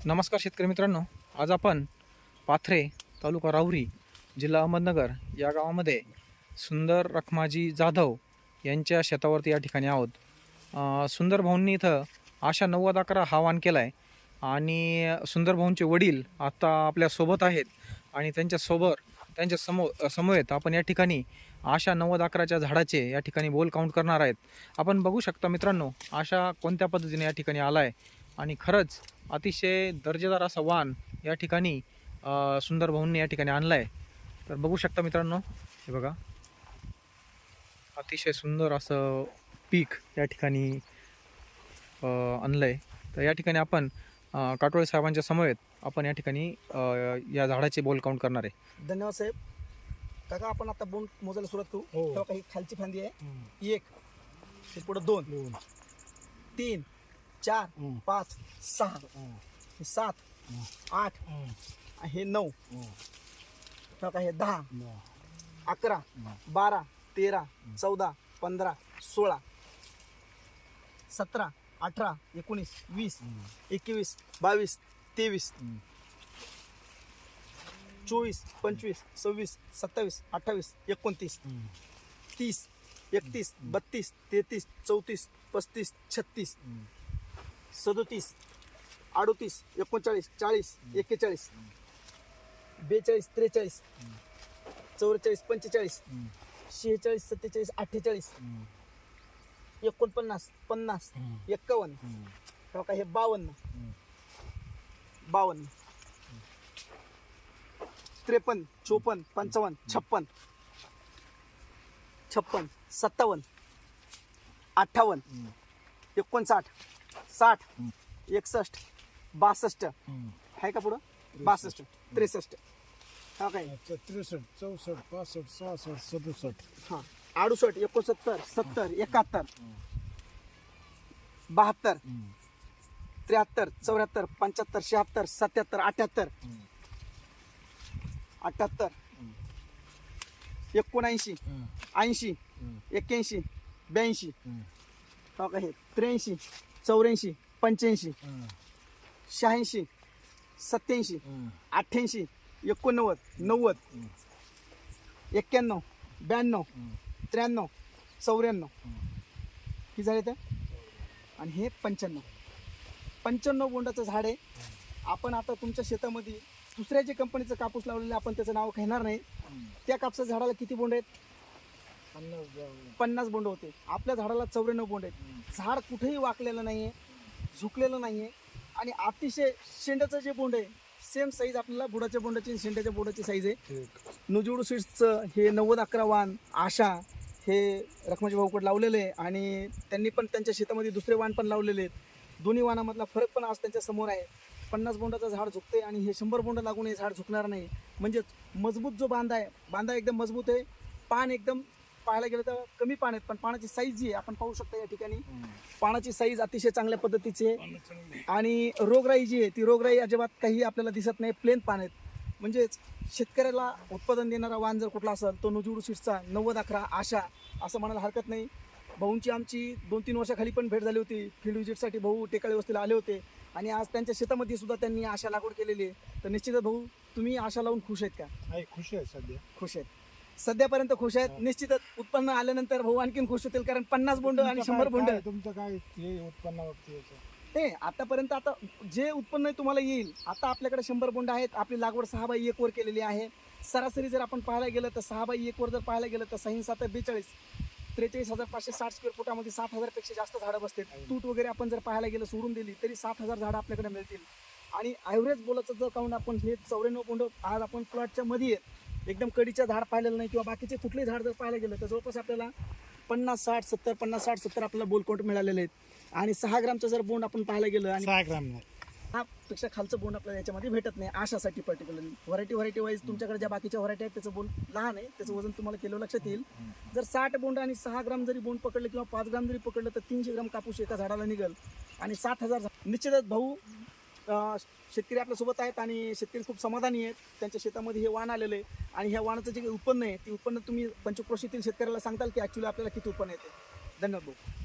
नमस्कार शेतकरी मित्रांनो, आज आपण पाथरे तालुका राहुरी जिल्हा अहमदनगर या गावामध्ये सुंदर रखमाजी जाधव यांच्या शेतावरती या ठिकाणी आहोत. सुंदर भाऊंनी इथं आशा 90-11 हा वाण केला आहे आणि सुंदर भाऊंचे वडील आता आपल्यासोबत आहेत आणि त्यांच्या समवेत आपण या ठिकाणी आशा 90-11च्या झाडाचे या ठिकाणी बोल काउंट करणार आहेत. आपण बघू शकता मित्रांनो, आशा कोणत्या पद्धतीने या ठिकाणी आला आहे आणि खरंच अतिशय दर्जेदार असा वाण या ठिकाणी सुंदर भाऊंनी या ठिकाणी आणला आहे. तर बघू शकता मित्रांनो, हे बघा अतिशय सुंदर असं पीक या ठिकाणी आणलं आहे. तर या ठिकाणी आपण काटोळे साहेबांच्या समवेत आपण या ठिकाणी या झाडाचे बोल काउंट करणार आहे. धन्यवाद साहेब. काका, आपण आता बोंड मोजायला सुरुवात करू. तेव्हा काही खालची फांदी आहे 1, हे पुढे 2, 3, 4, 5, 6, 7, 8, हे 9, तेव्हा हे 10, 11, 12, 13, 14, 15, 16, 17, 18, 19, 20, 21, 22, 23, 24, 25, 26, 27, 28, 29, 30, 31, 32, 33, 34, 35, 36, 37, 38, 39, 40, 41, 42, 43, 44, 45, 46, 47, 48, 49, 50, 51, तेव्हा हे 52, 53, 54, 55, 56, 57, 58, 59, 60, 61, 62, आहे का पुढं 62, 63, हा काय 63, 64, 65, 66, 67, हा 68, 69, 70, 71, 72, 73, 74, 75, 76, 77, 78, 78, 79, 80, 81, 82, हो का हे 83, 84, 85, 86, 87, 88, 89, 90, 91, 92, 93, 94, ही झाले तर. आणि हे 95 बोंडाचं झाड आहे. आपण आता तुमच्या शेतामध्ये दुसऱ्या जे कंपनीचं कापूस लावलेलं, आपण त्याचं नाव घेणार नाही. त्या कापसाच्या झाडाला किती बोंड आहेत? 50 बोंड होते. आपल्या झाडाला 94 बोंड आहेत. झाड कुठेही वाकलेलं नाहीये, झुकलेलं नाहीये आणि अतिशय शेंड्याचं जे बोंड आहे सेम साईज आपल्याला बुडाच्या बोंडाची आणि शेंड्याच्या बोंडाची साईज आहे. नुजूडू सीड्सचं हे 90-11 वाण आशा हे रखमाजी भाऊकडे लावलेले आहे आणि त्यांनी पण त्यांच्या शेतामध्ये दुसरे वाण पण लावलेले आहेत. दोन्ही वाणामधला फरक पण आज त्यांच्या समोर आहे. 50 बोंडाचं झाड झुकते आणि हे 100 बोंड लागून हे झाड झुकणार नाही. म्हणजे मजबूत जो बांधा आहे, बांधा एकदम मजबूत आहे. पान एकदम पाहायला गेलं तर कमी पान आहेत, पण पानाची साईज जी आहे आपण पाहू शकता या ठिकाणी, पानाची साईज अतिशय चांगल्या पद्धतीची आहे. आणि रोगराई जी आहे ती रोगराई अजिबात काही आपल्याला दिसत नाही, प्लेन पान आहेत. म्हणजेच शेतकऱ्याला उत्पादन देणारा वाण जर कुठला असेल तो नुजूडू सीड्सचा 90-11 आशा असं म्हणायला हरकत नाही. भाऊंची आमची 2-3 वर्षाखाली पण भेट झाली होती. फील्ड विजिटसाठी भाऊ टेकाळी वस्तीला आले होते आणि आज त्यांच्या शेतामध्ये सुद्धा त्यांनी आशा लागवड केलेली आहे. तर निश्चितच भाऊ, तुम्ही आशा लावून खुश आहेत का? खुश आहे सध्या. खुश आहेत, सध्यापर्यंत खुश आहेत. निश्चितच उत्पन्न आल्यानंतर भाऊ आणखीन खुश होतील, कारण 50 बोंड आणि 100 बोंड. तुमचं काय हे उत्पन्न बाबतीत? ते आतापर्यंत आता जे उत्पन्न तुम्हाला येईल, आता आपल्याकडे 100 बोंड आहेत. आपली लागवड 6x1 वर केलेली आहे. सरासरी जर आपण पाहायला गेलं तर 6x1 वर जर पाहायला गेलं तर 6×7=42, 43,560 स्क्वेअर फुटामध्ये 7,000 पेक्षा जास्त झाडं बसतात. तूट वगैरे आपण जर पाहायला गेलं सोडून दिली तरी 7,000 झाडं आपल्याकडे मिळतील. आणि ॲव्हरेज बोलाचं जर काउंट आपण हे 94 बोंड आज आपण प्लॉटच्या मध्ये एकदम कडीचं झाड पाहिलेलं नाही किंवा बाकीचे कुठले झाड जर पाहायला गेलं तर जवळपास आपल्याला 50-60-70, 50-60-70 आपल्याला बोल काउंट मिळालेले आहेत. आणि 6 ग्रामचं जर बोंड आपण पाहायला गेलं आणि 6 ग्राम नाही, हा पेक्षा खालचं बोंड आपल्याला याच्यामध्ये भेटत नाही. आशासाठी पर्टिक्युलरली व्हरायटी वाईज तुमच्याकडे ज्या बाकीच्या व्हरायटी आहेत त्याचं बोंड लहान आहे, त्याचं वजन तुम्हाला केलं लक्षात येईल. जर 60 बोंड आणि 6 ग्राम जरी बोंड पकडले किंवा 5 ग्राम जरी पकडलं तर 300 ग्राम कापूस एका झाडाला निघेल आणि 7,000. निश्चितच भाऊ शेतकरी आपल्यासोबत आहेत आणि शेतकरी खूप समाधानी आहेत. त्यांच्या शेतामध्ये हे वाण आलेलं आहे आणि ह्या वाणाचं जे उत्पन्न आहे ते उत्पन्न तुम्ही पंचक्रोशीतील शेतकऱ्याला सांगताल की ॲक्च्युली आपल्याला किती उत्पन्न येते. धन्यवाद भाऊ.